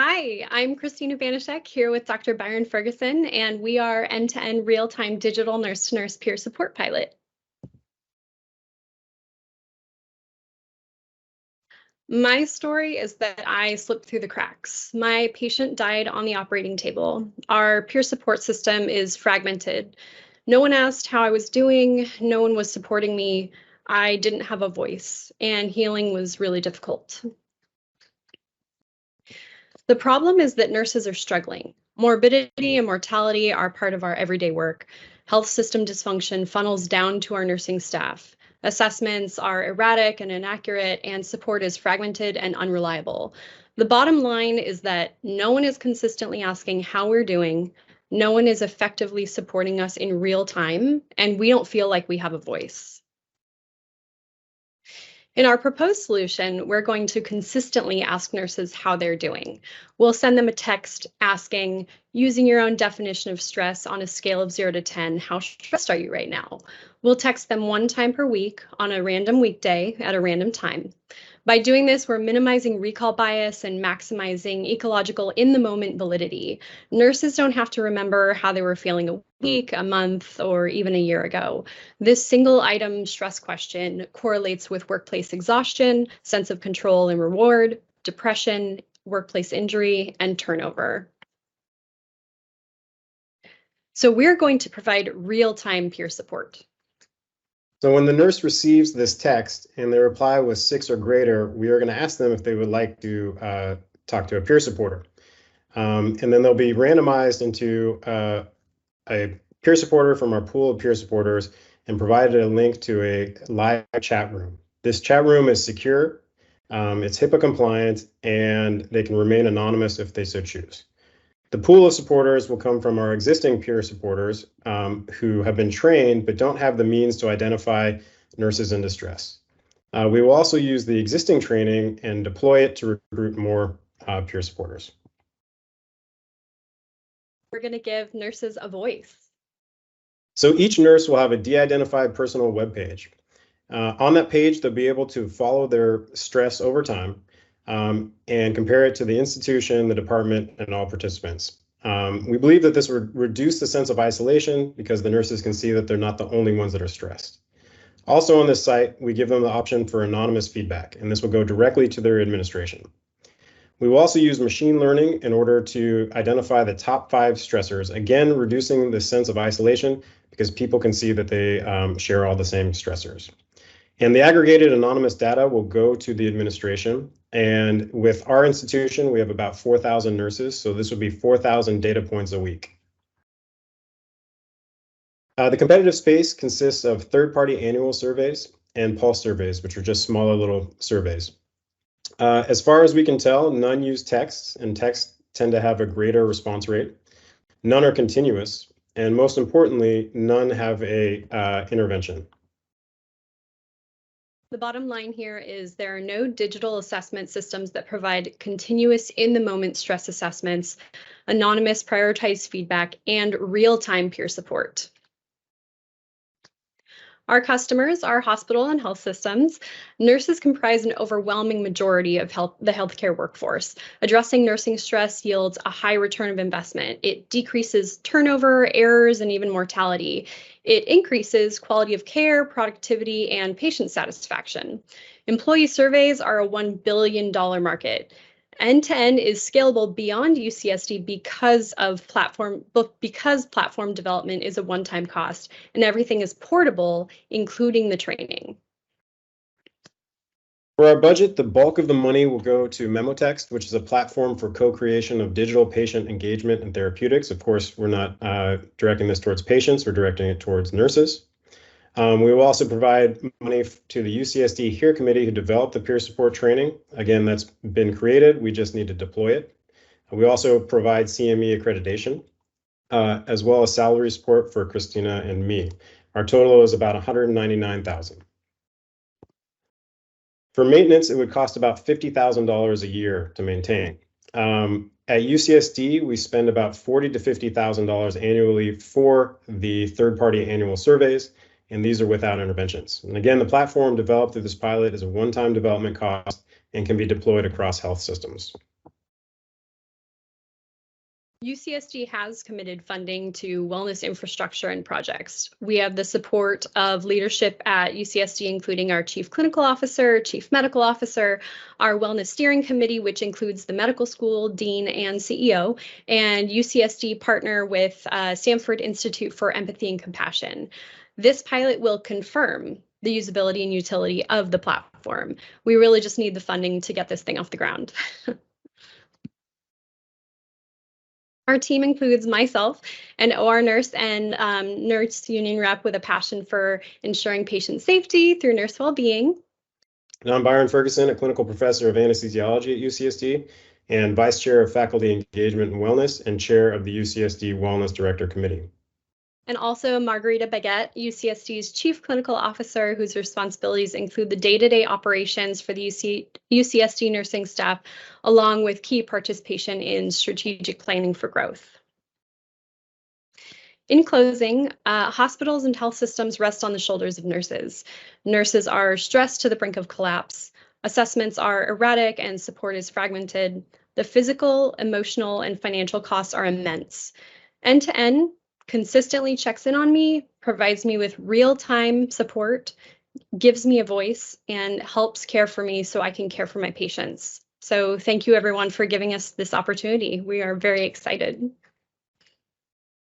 Hi, I'm Christina Banishek here with Dr. Byron Ferguson, and we are N2N real-time digital nurse-to-nurse peer support pilot. My story is that I slipped through the cracks. My patient died on the operating table. Our peer support system is fragmented. No one asked how I was doing. No one was supporting me. I didn't have a voice, and healing was really difficult. The problem is that nurses are struggling. Morbidity and mortality are part of our everyday work. Health system dysfunction funnels down to our nursing staff. Assessments are erratic and inaccurate, and support is fragmented and unreliable. The bottom line is that no one is consistently asking how we're doing, no one is effectively supporting us in real time, and we don't feel like we have a voice. In our proposed solution, we're going to consistently ask nurses how they're doing. We'll send them a text asking, using your own definition of stress on a scale of 0 to 10, how stressed are you right now? We'll text them 1 time per week on a random weekday at a random time. By doing this, we're minimizing recall bias and maximizing ecological in-the-moment validity. Nurses don't have to remember how they were feeling a week, a month, or even a year ago. This single item stress question correlates with workplace exhaustion, sense of control and reward, depression, workplace injury, and turnover. So we're going to provide real-time peer support. So when the nurse receives this text and their reply was 6 or greater, we are going to ask them if they would like to talk to a peer supporter. And then they'll be randomized into a peer supporter from our pool of peer supporters and provided a link to a live chat room. This chat room is secure, it's HIPAA compliant, and they can remain anonymous if they so choose. The pool of supporters will come from our existing peer supporters who have been trained but don't have the means to identify nurses in distress. We will also use the existing training and deploy it to recruit more peer supporters. We're going to give nurses a voice. So each nurse will have a de-identified personal webpage. On that page, they'll be able to follow their stress over time and compare it to the institution, the department, and all participants. We believe that this would reduce the sense of isolation because the nurses can see that they're not the only ones that are stressed. Also on this site, we give them the option for anonymous feedback, and this will go directly to their administration. We will also use machine learning in order to identify the top 5 stressors, again, reducing the sense of isolation because people can see that they share all the same stressors. And the aggregated anonymous data will go to the administration. And with our institution, we have about 4,000 nurses, so this would be 4,000 data points a week. The competitive space consists of third-party annual surveys and pulse surveys, which are just smaller little surveys. As far as we can tell, none use texts, and texts tend to have a greater response rate. None are continuous, and most importantly, none have a intervention. The bottom line here is there are no digital assessment systems that provide continuous in-the-moment stress assessments, anonymous prioritized feedback, and real-time peer support. Our customers are hospital and health systems. Nurses comprise an overwhelming majority of the healthcare workforce. Addressing nursing stress yields a high return of investment. It decreases turnover, errors, and even mortality. It increases quality of care, productivity, and patient satisfaction. Employee surveys are a $1 billion market. N2N is scalable beyond UCSD because platform development is a one-time cost and everything is portable, including the training. For our budget, the bulk of the money will go to MemoText, which is a platform for co-creation of digital patient engagement and therapeutics. Of course, we're not directing this towards patients, we're directing it towards nurses. We will also provide money to the UCSD HERE committee who developed the peer support training. Again, that's been created. We just need to deploy it. We also provide CME accreditation, as well as salary support for Christina and me. Our total is about $199,000. For maintenance, it would cost about $50,000 a year to maintain. At UCSD, we spend about $40,000 to $50,000 annually for the third-party annual surveys, and these are without interventions. And again, the platform developed through this pilot is a one-time development cost and can be deployed across health systems. UCSD has committed funding to wellness infrastructure and projects. We have the support of leadership at UCSD, including our Chief Clinical Officer, Chief Medical Officer, our Wellness Steering Committee, which includes the medical school, dean, and CEO, and UCSD partner with Stanford Institute for Empathy and Compassion. This pilot will confirm the usability and utility of the platform. We really just need the funding to get this thing off the ground. Our team includes myself, an OR nurse and nurse union rep with a passion for ensuring patient safety through nurse well-being. And I'm Byron Ferguson, a clinical professor of anesthesiology at UCSD and vice chair of faculty engagement and wellness and chair of the UCSD Wellness Director Committee. And also Margarita Baguette, UCSD's Chief Clinical Officer, whose responsibilities include the day-to-day operations for the UCSD nursing staff, along with key participation in strategic planning for growth. In closing, hospitals and health systems rest on the shoulders of nurses. Nurses are stressed to the brink of collapse. Assessments are erratic and support is fragmented. The physical, emotional, and financial costs are immense. N2N consistently checks in on me, provides me with real-time support, gives me a voice, and helps care for me so I can care for my patients. So thank you everyone for giving us this opportunity. We are very excited.